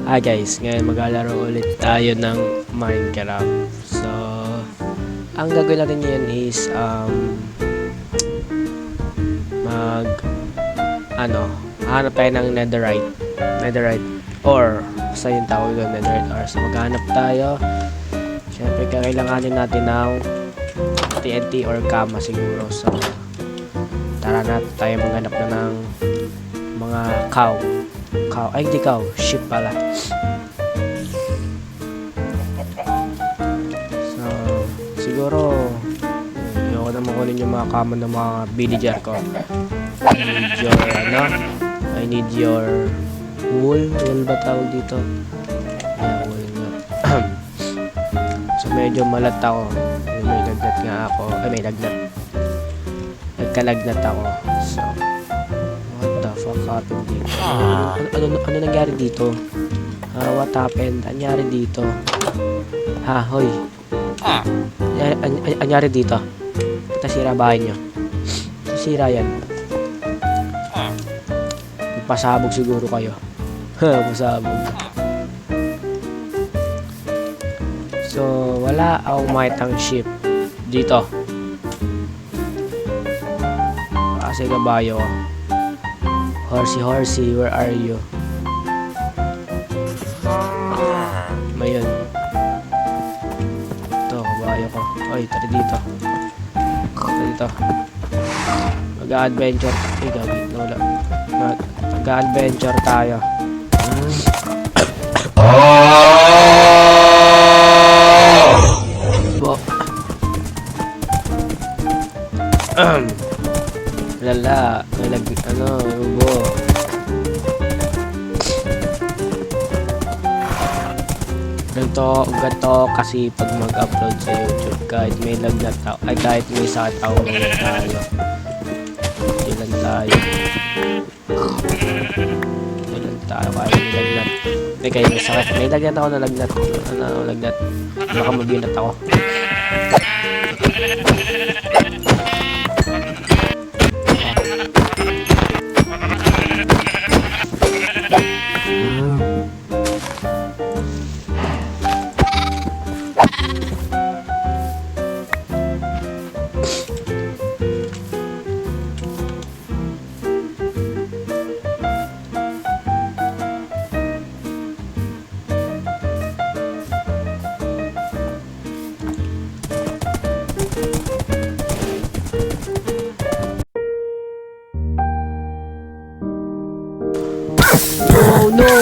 Hi guys, ngayon maglalaro ulit tayo ng Minecraft. So, ang gagawin natin ngayon is hanap tayo ng netherite or sa yung tawag doon, netherite ore. So, maghanap tayo. Siyempre, kailanganin natin ng TNT or kama siguro. So, tara na tayo maghanap na ng mga sheep pala. So, siguro ayoko na makunin yung mga common ng mga villager ko. I need your wool ba tawag dito? Yeah, wool nga. So, medyo malat ako. May lagnat nga ako. May lagnat. Nagkalagnat ako. So, fuck happened dito? Ano nangyari dito? What happened? Anyari dito? Hoy. Anyari dito? Nasira bahay nyo. Nasira yan. Pasabog siguro kayo. Pasabog. So, wala akong makitang sheep dito. Kasi kabayo ko. Horsey, where are you? Mayon. Ito, kabayo ko. Oy, tara dito. Mag-adventure. Ay, gagit na wala. Mag-adventure tayo. Lala, ubo. Ganito kasi pag mag-upload sa YouTube, kahit may lagnat ako, ay kahit may sakit ako, lang tayo. Kahit may lagnat. Hindi kayo may sakit. May lagnat ako na lagnat. Lagnat? Baka mabinat ako.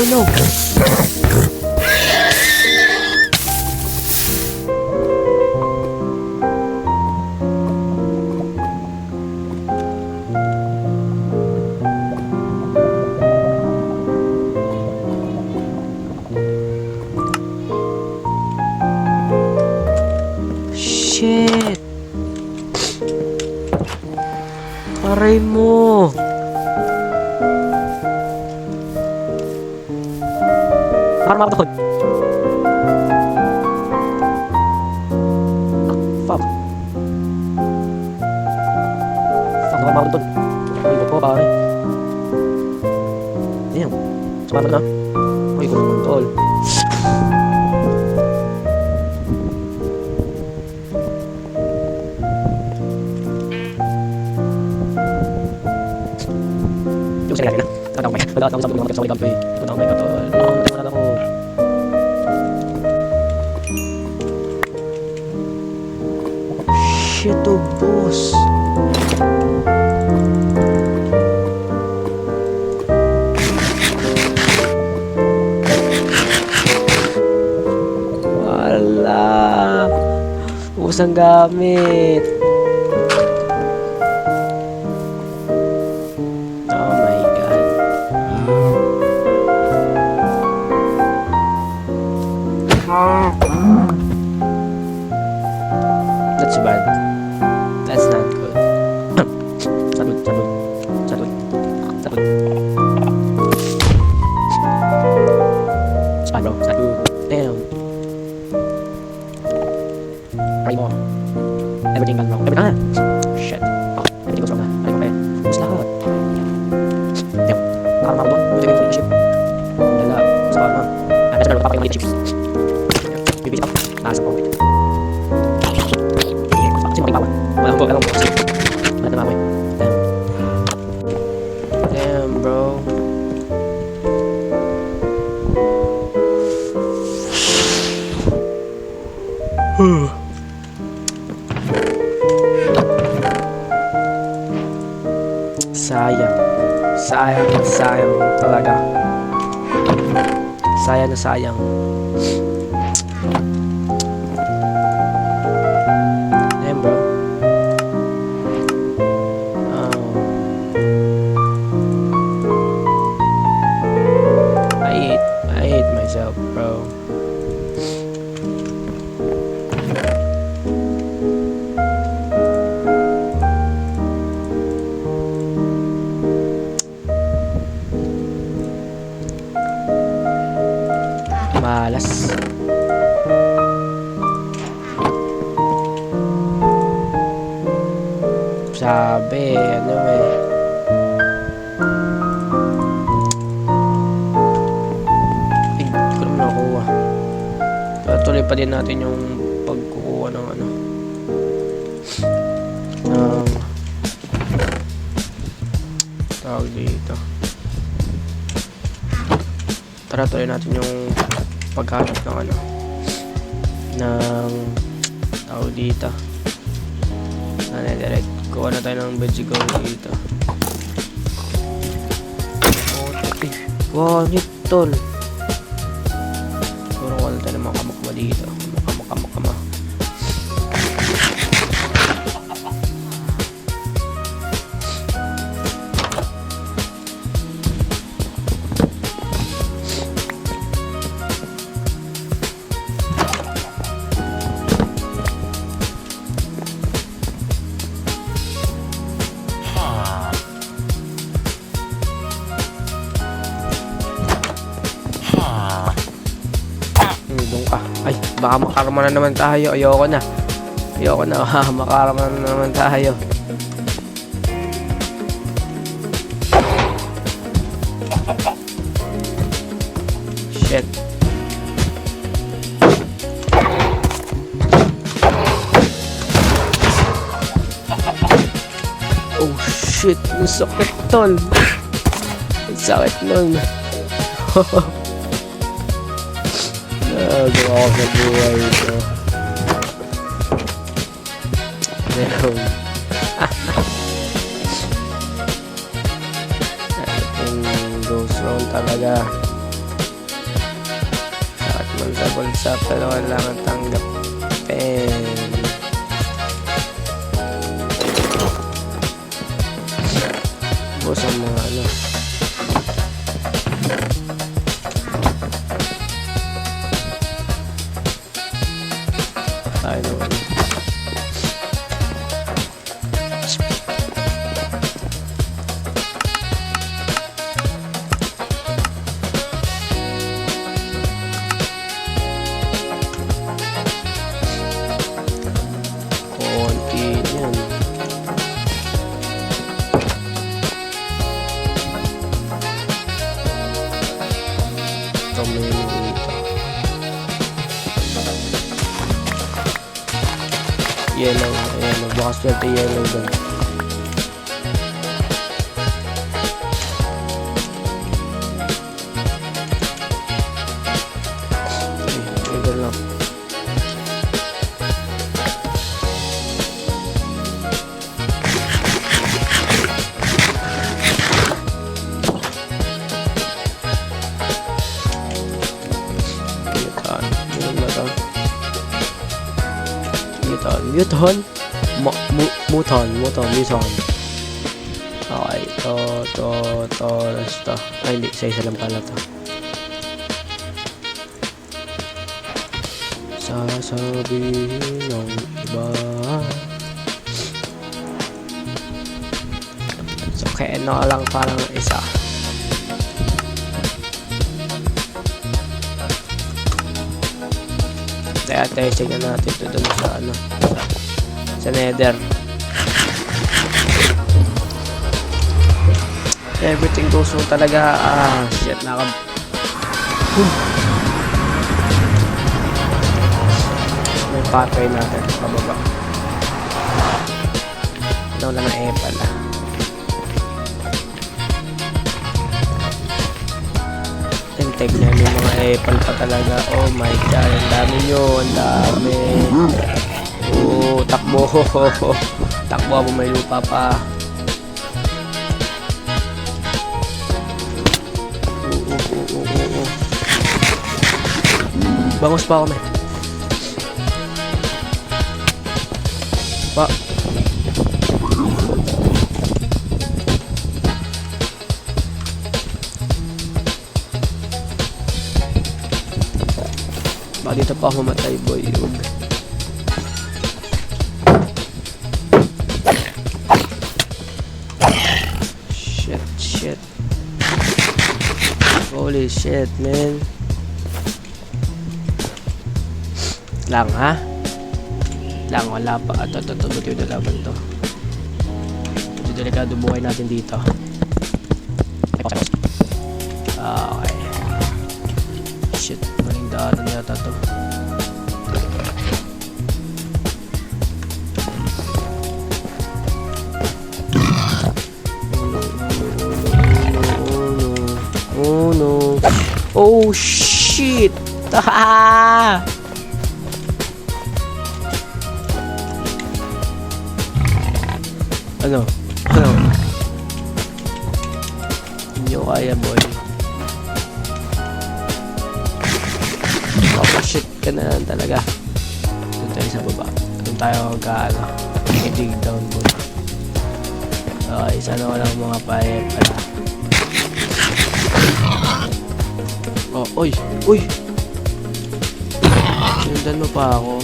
No. Shit. Aray mo. Parang makatakot. Fuck. Naman makatakot. Ay, ba't ko pare? Damn. Sumabat na. Ay, kung naman tol. Yung sa na. Tatawag mo yan. Wala ako sa mga sa mga eh. Tatawag mo yan tol. Wala ako. Shit, oh, boss. Wala. Ubus ang gamit. Oh my God. That's bad. That's not good. Salud. Bro, salud. Damn. Pray mo. Everything went wrong. Shit. Everything goes wrong na. Pray mo kayo. Bus lahat. Yep. Nakarama ko doon. Buti kayo ship. Dala. Sa karma. papay maliit chips. Bibis ako. Nasa po. Kasi makibawan. Walang po. Wala na mamoy. Damn bro. Sayang talaga. Sayang na sayang. Damn bro. I hate myself bro. Malas. Sabi, ano eh. Hindi ko naman nakuha. Patuloy pa din natin yung pagkukuha ng ano. Tawag dito. Tara, tuloy natin yung paghanap ng ano ng tao dito na direct kuha na tayo ng vegetable dito. Wow, nitol siguro wala tayo ng mga kamakama dito. Kamakama doon ka. Ay, baka makarama na naman tayo. Ayoko na. Makarama na naman tayo. Shit. Oh shit, ang sakit tol. Ang sakit nun. Gawa ko sa buhay ito. Meron. Everything goes wrong talaga. Sakit man sa bulsa pero kailangan tanggapin. Bus ang mga ano. Tayo naman. Konti yan. Kami dito. Yellow, ayan, baka swerte yellow doon. Ito lang. Muton. Okay, to. Ay, hindi. Isa lang pala to. Sasabihin ng iba. So, kaya lang parang isa. Kaya testing na natin ito dun sa ano. Sa nether. Everything goes wrong talaga. Shit, Pathway natin pababa. Ito lang na pala. Tignan yung mga apple pa talaga. Oh my god, ang dami nyo, ang dami. Oh, takbo. Takbo ako, may lupa pa. Bangus pa ako, man. Pa. Baka dito pa ako mamatay, boy. Shit. Holy shit, man. Lang, ha? Lang, wala pa. Ito. Buti yung dalaban to. Ito delikado buhay natin dito. Okay. Shit, maling daanan yata to. Oh no. Oh shit. Ano? Hindi ko kaya, boy. Oh shit ka na lang talaga. Doon tayo sa baba. Doon tayo dig down, boy. Okay, sana walang mga pae pala. Oh, uy! Sinundan mo pa ako.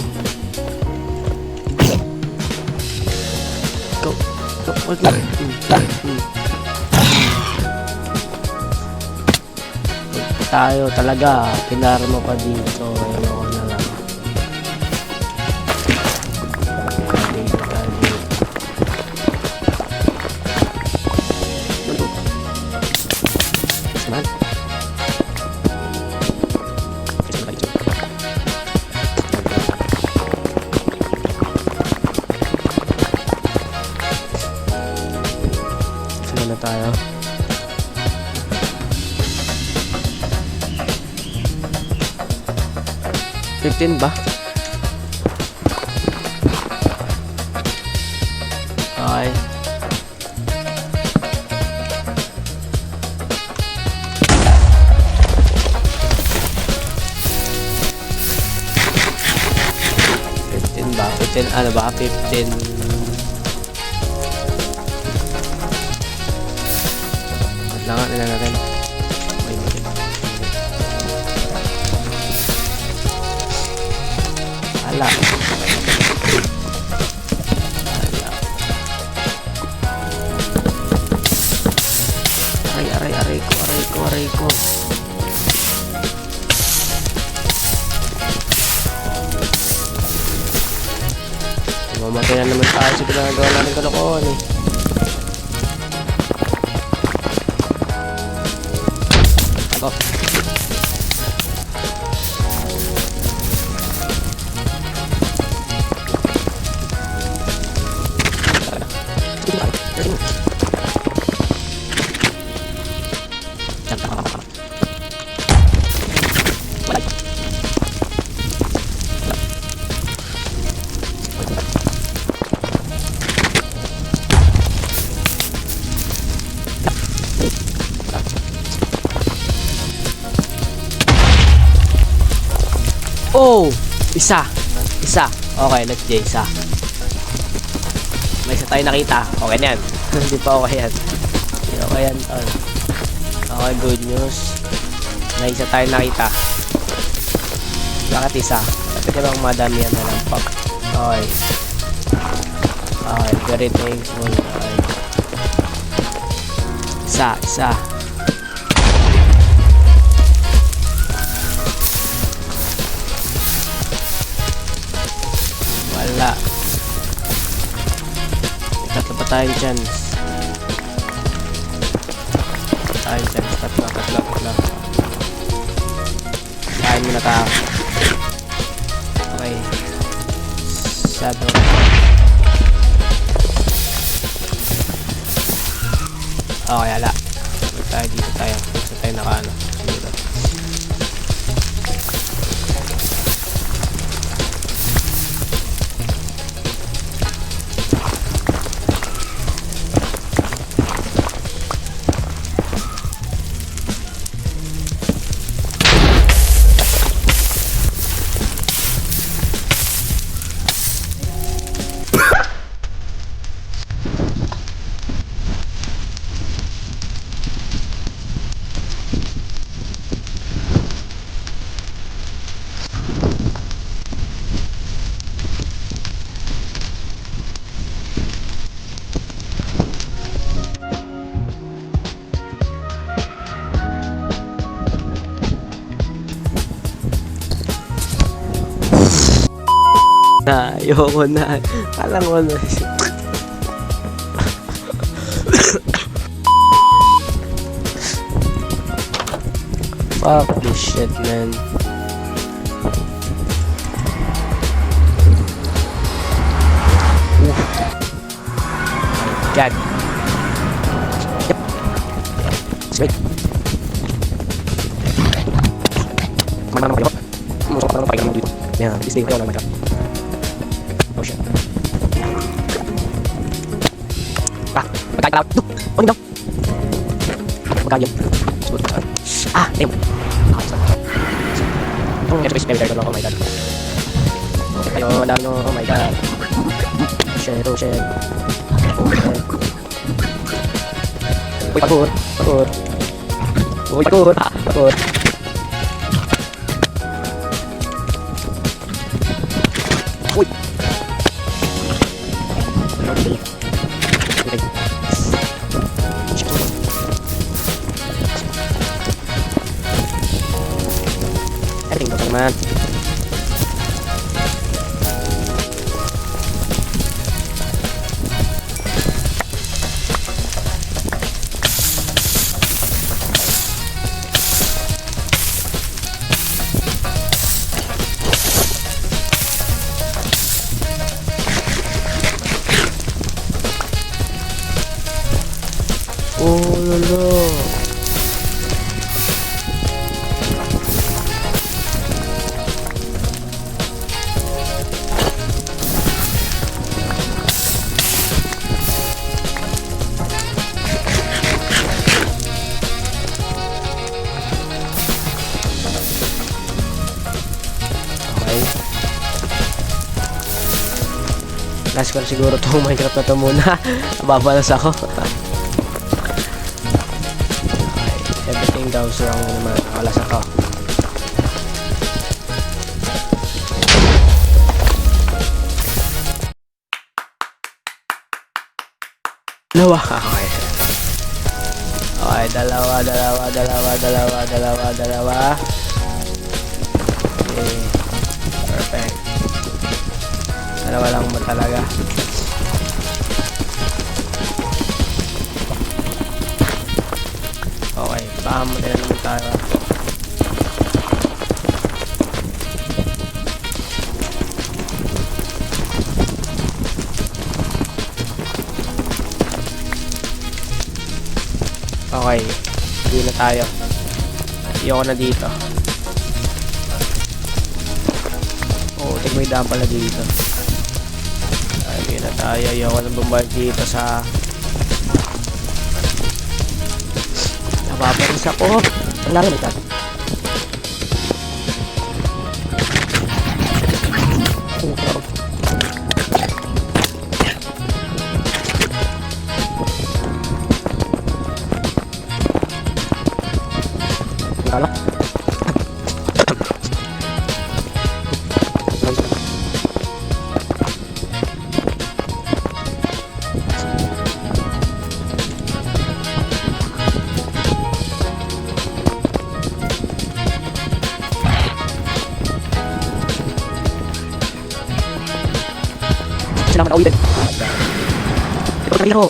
Tayo talaga, pinara mo pa dito. Ayun ako na lang. Smart. Sila na tayo. $15 ba? Okay. Ano ba? 15. Langan nila natin. Ala. Aray ko. Mamatay na naman tayo sa ginagawa natin kalokohan eh. Ako. Oh! Isa. Okay, let's go. Isa. May isa tayo nakita. Okay na yan. Hindi pa okay yan. Hindi okay yan, tol. Okay, good news. May isa tayo nakita. Bakit isa? Sabi ko lang madami yan na lang. Okay. Okay, very thankful. Okay. Isa. Wala. Tatlo pa tayong chance. Tatlo. Kain muna tayo. Okay. masyado. Okay, ala. Dito tayo. Dito tayo naka ano. Dito. Na, ayoko na. Kalang mo na. Fuck this shit, man. God. Yep. Straight. Mana kayo? Musok pa lang pakilang mo dito. Yeah, this day ko lang naman. Oh shit. Magkakaw. Oh, no. Magkakaw. Ah, damn. Oh, ito is very long. Oh my god. Ayo, dami no. Oh my god. Shit, oh shit. Oh shit. Uy, pagod. Pagod. Uy, pagod. Pagod. Uy. Everything goes man. Oh lolo. Okay. Last ko na siguro itong Minecraft na ito muna. Nababalas ako. Everything goes wrong naman. Nakalas ako. Dalawa. Okay. Okay, dalawa. Okay. Perfect. Dalawa lang mo talaga. Okay, paham mo din naman tayo. Okay, hindi na tayo. Ayoko na dito. Oh, tigmay daan pala dito. Hindi na tayo. Ayoko na bumalik dito sa... Napaparis ako. Wala rin ito. Wala. Sila man awitin. Ito ka hero.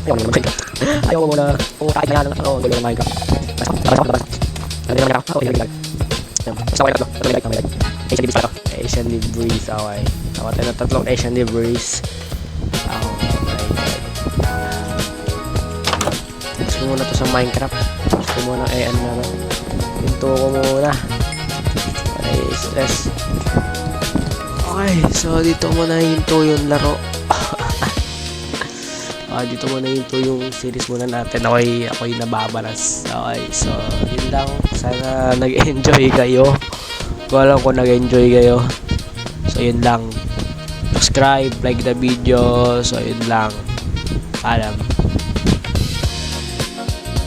Ayaw mo naman kayo. Ayaw mo muna. Kung kahit na yan. Ano, gulo ng Minecraft. Labas ako. Ano naman ako? Ako, hindi. Isa ko na ito. Ito may like. Ay, series pa to. Asian Libris, okay. Ako tayo na 3 Asian Libris. Oh my god. Gusto muna to sa Minecraft. Gusto muna ano na. Pinto ko muna. Ay, stress. Okay, so dito muna hinto yung laro. Dito muna hinto yung series muna natin. Ako'y nababalas. Okay, so yun lang. Sana nag-enjoy kayo. Kung alam ko nag-enjoy kayo. So yun lang. Subscribe, like the video. So yun lang. Paalam.